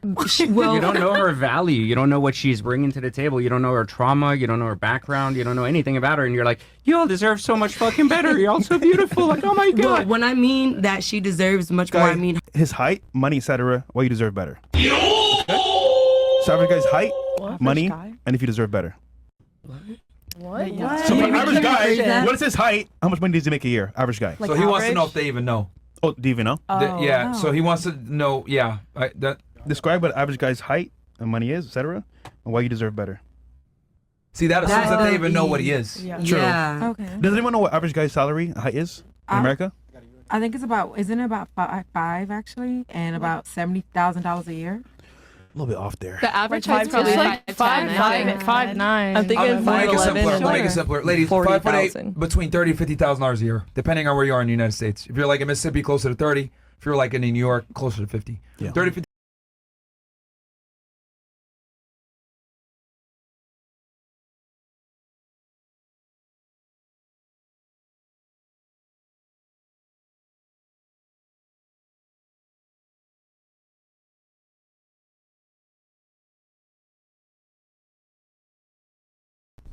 Well, You don't know her value. You don't know what she's bringing to the table. You don't know her trauma. You don't know her background. You don't know anything about her. And you're like, you all deserve so much fucking better. You're all so beautiful. Like, oh my but God. when I mean that she deserves much more, I mean his height, money, etc. Why you deserve better. Okay? So average guy's height, money, guy? and if you deserve better. What? So for Maybe average you can guy, rephrase that. what is his height? How much money does he make a year? Average guy. Like So he wants to know average? if they even know. Oh, do you even know? Yeah. So he wants to know. Yeah. Describe what average guy's height and money is, etc. And why you deserve better. See, that assumes that they That- even know what he is. Yeah. True. Yeah. Okay. Does anyone know what average guy's salary height is in America? I think it's about, isn't it about five actually, and about $70,000 a year? A little bit off there. The average Like height's probably 5'10", I think. 5'9". I'm thinking We'll make it 5'11". simpler. We'll make it and simpler. Ladies, 40,000. 5'8", between $30,000 and $50,000 a year, depending on where you are in the United States. If you're like in Mississippi, closer to 30. If you're like in New York, closer to 50. Yeah. 30, 50.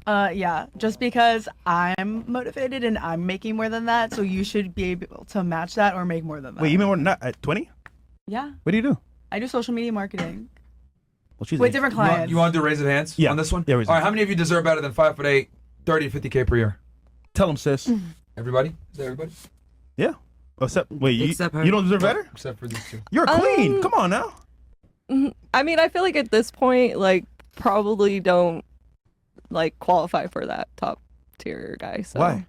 Yeah, just because I'm motivated and I'm making more than that, so you should be able to match that or make more than that. Wait, you mean we're not at 20? Yeah, What do you do? I do social media marketing Well, she's with a- different You want, clients. you want to do raise of hands Yeah. on this one? Yeah, raise of All right, hands. how many of you deserve better than 5'8", 30 to 50K per year? Tell him, sis. Everybody? Is that everybody? Yeah. Except, wait, you, Except her. you don't deserve better? Except for these two. You're a queen. Come on now. I mean, I feel like at this point, like, probably don't, like, qualify for that top tier guy. So. Why?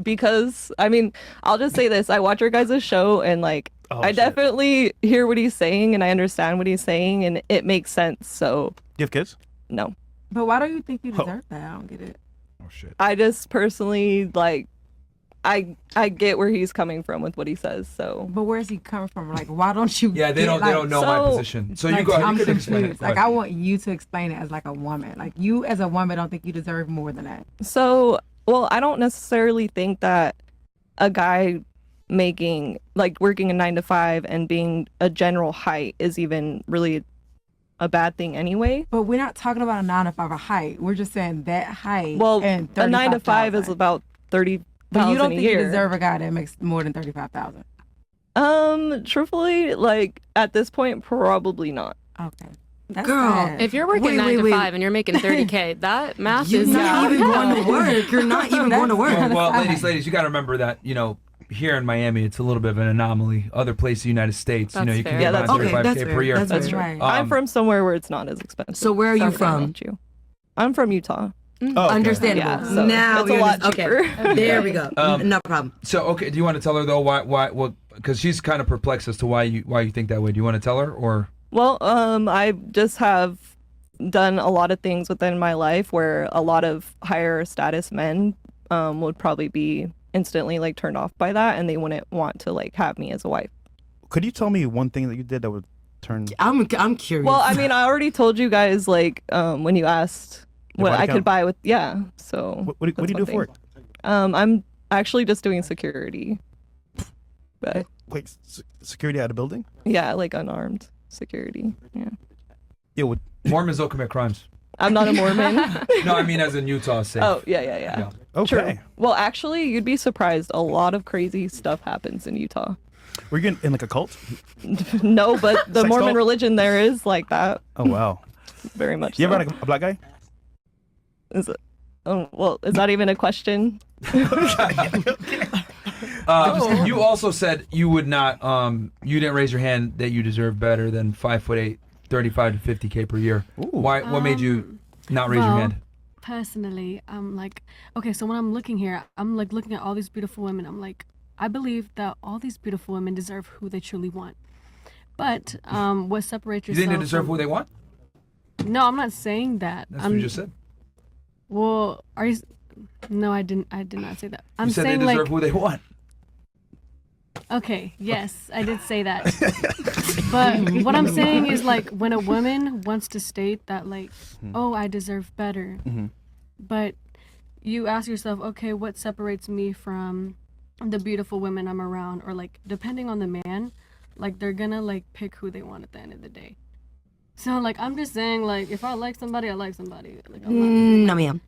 Because, I mean, I'll just say this. I watch your guys' show, and, like, Oh, I shit. definitely hear what he's saying, and I understand what he's saying, and it makes sense. So, You have kids? no. But why do you think you Oh. deserve that? I don't get it. Oh, shit. I just personally, like, I get where he's coming from with what he says, so. But where's he coming from? Like, why don't you? Yeah, they get, don't know my So- position. So Like, you go ahead. I'm You could explain it. confused. Go Like, ahead. I want you to explain it as like a woman. Like, you as a woman don't think you deserve more than that. So, well, I don't necessarily think that a guy making, like, working a 9 to 5 and being a general height is even really a bad thing anyway. But we're not talking about a 9 to 5 or height. We're just saying that height. Well, and a 9 to 5 is 35,000. about 30,000 But you don't a think year. you deserve a guy that makes more than 35,000. Truthfully, like, at this point, probably not. Okay. That's Girl, sad. If you're working Wait, 9 to wait. 5 and you're making 30K, that math You're is not even going to work. You're not even going to work. Well, ladies, you got to remember that, you know, here in Miami, it's a little bit of an anomaly. Other places in the United States, you know, That's you can fair. get Yeah, around that's fair. 35K Okay, per year. that's That's fair. right. Right. I'm from somewhere where it's not as expensive. So where are you Sorry to from? interrupt you. I'm from Utah. Oh, okay. Understandable. Yeah, so now it's a we lot understand. cheaper. Okay, there we go. No problem. So, okay, do you want to tell her though why? Well, because she's kind of perplexed as to why you think that way. Do you want to tell her or? Well, I just have done a lot of things within my life where a lot of higher status men would probably be instantly like turned off by that, and they wouldn't want to like have me as a wife. Could you tell me one thing that you did that would turn? I'm curious. Well, I mean, I already told you guys like when you asked Your what body I count. could buy with So What do you do for it? I'm actually just doing security, but Wait, security at a building? yeah, like unarmed security. Yeah, Yeah, would Mormons don't commit crimes. I'm not a Mormon. No, I mean as in Utah, safe. Oh yeah. okay. True. Well, actually, you'd be surprised. A lot of crazy stuff happens in Utah. Were you in like a cult? No, but the Sex Mormon cult? religion there is like that. Oh wow. Very much. You ever so. had a black guy? Is it? Oh well, is that even a question? You also said you would not. You didn't raise your hand that you deserve better than 5'8", 35 to 50K per year. Ooh. Why? What made you not raise your well, hand? Personally, I'm like, okay, so when I'm looking here, I'm like looking at all these beautiful women. I'm like, I believe that all these beautiful women deserve who they truly want. But what separates You yourself? think they deserve from- who they want? No, I'm not saying that. That's what you just said. Well, are you? No, I didn't. I did not say that. I'm You said they saying deserve like, who they want. okay, yes, I did say that. But what I'm saying is like when a woman wants to state that like, oh, I deserve better, but you ask yourself, okay, what separates me from the beautiful women I'm around, or like depending on the man, like they're gonna like pick who they want at the end of the day. So like I'm just saying, like if I like somebody, I like somebody. Like I'm not, No, ma'am.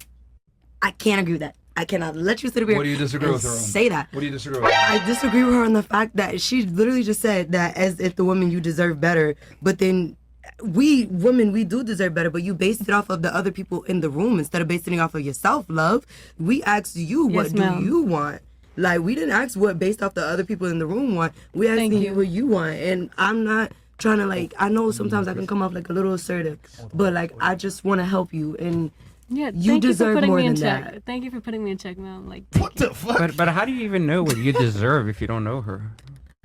I can't agree with that. I cannot let you sit up here. What do you disagree and with her on? Say that. What do you disagree with? I disagree with her on the fact that she literally just said that as if the woman you deserve better, but then we women, we do deserve better, but you based it off of the other people in the room instead of basing it off of yourself, love. We asked you, what Yes, do ma'am. you want? Like, we didn't ask what based off the other people in the room want. We asked Thank you you. what you want. And I'm not trying to, like, I know sometimes I can come off like a little assertive, but like, I just want to help you. And yeah, you thank deserve you for putting more me in than check. that. Thank you for putting me in check, ma'am. Like What the fuck? But how do you even know what you deserve if you don't know her?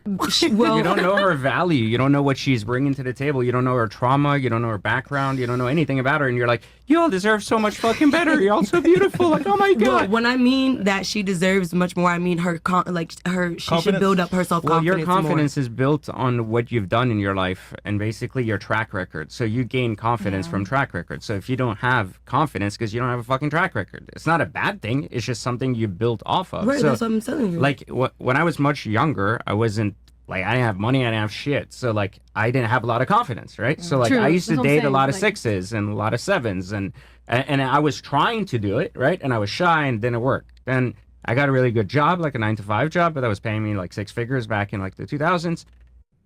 well, You don't know her value. You don't know what she's bringing to the table. You don't know her trauma. You don't know her background. You don't know anything about her. And you're like, you all deserve so much fucking better. You're all so beautiful. Like, oh my but God. when I mean that she deserves much more, I mean she should Confidence? build up her self-confidence Well, your more. confidence is built on what you've done in your life and basically your track record. So you gain confidence from track record. So if you don't have confidence because you don't have a fucking track record, it's not a bad thing. It's just something you built off of. Right, so, that's what I'm telling you. like when I was much younger, I wasn't like I didn't have money, I didn't have shit. So like I didn't have a lot of confidence, right? So like True, I used to that's what I'm date a saying, lot of like- sixes and a lot of sevens and I was trying to do it, right? And I was shy and didn't work. Then I got a really good job, like a 9-to-5 job, but that was paying me like 6 figures back in like the 2000s.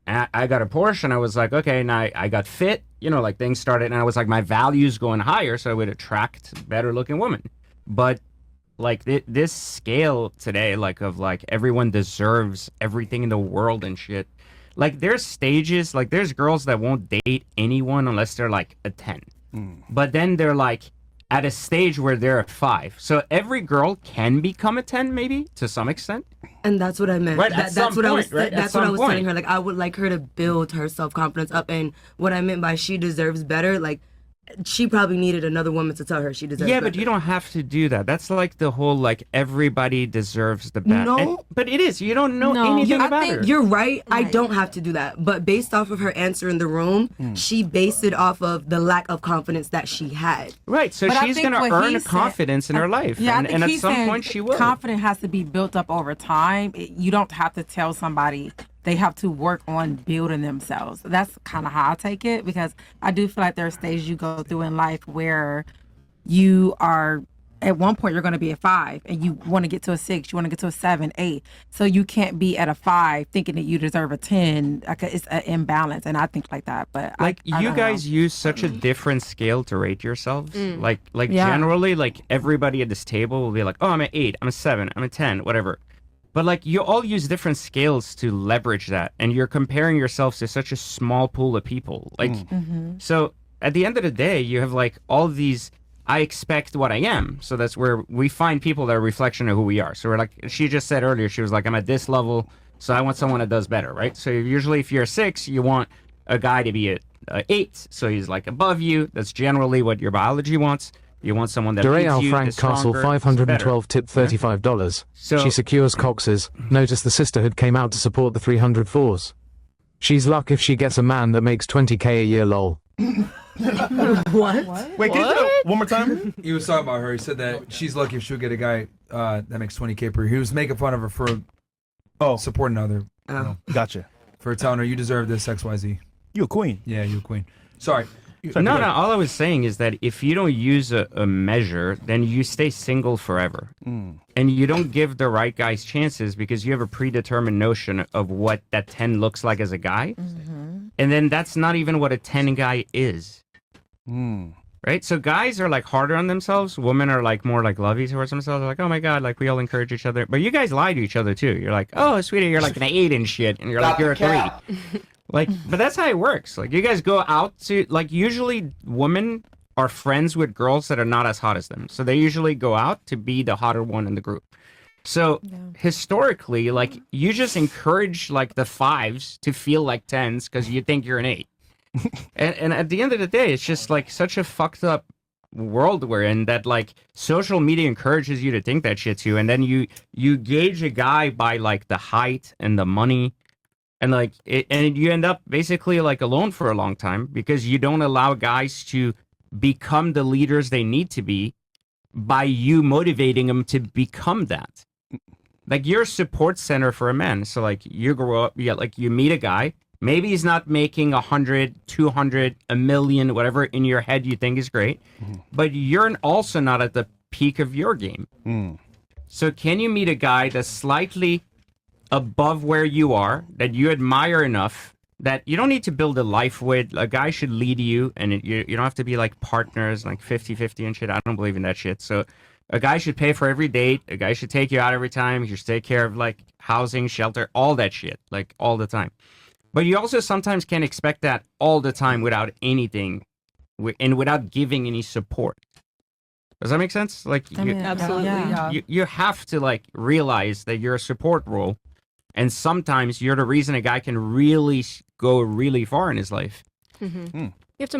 And I got a Porsche and I was like, okay, now I got fit, you know, like things started and I was like, my values going higher, so I would attract better looking women. But like this scale today, like of like everyone deserves everything in the world and shit. Like there's stages, like there's girls that won't date anyone unless they're like a 10. But then they're like at a stage where they're a 5. So every girl can become a 10 maybe to some extent. And that's what I meant. Right, at that's some what I was. point, right? At That's what I some was point. telling her. Like, I would like her to build her self confidence up, and what I meant by she deserves better. Like, she probably needed another woman to tell her she deserves. Yeah, better. but you don't have to do that. That's like the whole like everybody deserves the best. No. But it is. You don't know No. anything I about think her. You're right. I don't have to do that. But based off of her answer in the room, she based it off of the lack of confidence that she had. Right, so But I she's think going to what earn he a said- confidence in her life. Yeah, and I think at he's some saying point she will. confidence has to be built up over time. You don't have to tell somebody they have to work on building themselves. That's kind of how I take it, because I do feel like there are stages you go through in life where you are at one point you're going to be a 5 and you want to get to a 6, you want to get to a 7, 8. So you can't be at a 5 thinking that you deserve a 10. Like it's an imbalance, and I think like that. But Like I you don't guys know. use such a different scale to rate yourselves. Like Yeah. generally, like everybody at this table will be like, "Oh, I'm an 8, I'm a 7, I'm a 10, whatever." But like you all use different scales to leverage that, and you're comparing yourselves to such a small pool of people. Like, so at the end of the day, you have like all these. I expect what I am, so that's where we find people that are a reflection of who we are. So we're like, she just said earlier, she was like, I'm at this level, so I want someone that does better, right? So usually, if you're a 6, you want a guy to be a 8, so he's like above you. That's generally what your biology wants. You want someone that leads Durayal you, Frank is Castle stronger, is 512 better. tip $35. So- She secures Cox's. Notice the sisterhood came out to support the 304s. She's luck if she gets a man that makes 20K a year lol. What? Wait, can you say that one more time? He was talking about her. He said that she's lucky if she'll get a guy that makes 20K per year. He was making fun of her for Oh, supporting other, gotcha. for telling her you deserve this XYZ. You a queen. Yeah, you a queen. Sorry. No, all I was saying is that if you don't use a measure, then you stay single forever. And you don't give the right guys chances because you have a predetermined notion of what that 10 looks like as a guy. And then that's not even what a 10 guy is. Right? So guys are like harder on themselves. Women are like more like lovey towards themselves. They're like, oh my God, like we all encourage each other. But you guys lie to each other too. You're like, oh, sweetie, you're like an 8 and shit. And you're like, you're a 3. Like, but that's how it works. Like, you guys go out to, like, usually women are friends with girls that are not as hot as them. So they usually go out to be the hotter one in the group. So historically, like, you just encourage, like, the 5s to feel like 10s because you think you're an 8. and at the end of the day, it's just, like, such a fucked up world we're in that, like, social media encourages you to think that shit too. And then you gauge a guy by, like, the height and the money. And like and you end up basically like alone for a long time because you don't allow guys to become the leaders they need to be by you motivating them to become that. Like you're a support center for a man. So like you grow up, you meet a guy, Maybe he's not making 100, 200, a million, whatever in your head you think is great, but you're also not at the peak of your game. So can you meet a guy that's slightly above where you are, that you admire enough that you don't need to build a life with? A guy should lead you, and you don't have to be like partners, like 50-50 and shit. I don't believe in that shit. So a guy should pay for every date. A guy should take you out every time. He should take care of like housing, shelter, all that shit, like all the time. But you also sometimes can't expect that all the time without anything and without giving any support. Does that make sense? Like, Absolutely. you have to like realize that you're a support role, and sometimes you're the reason a guy can really go really far in his life. You have to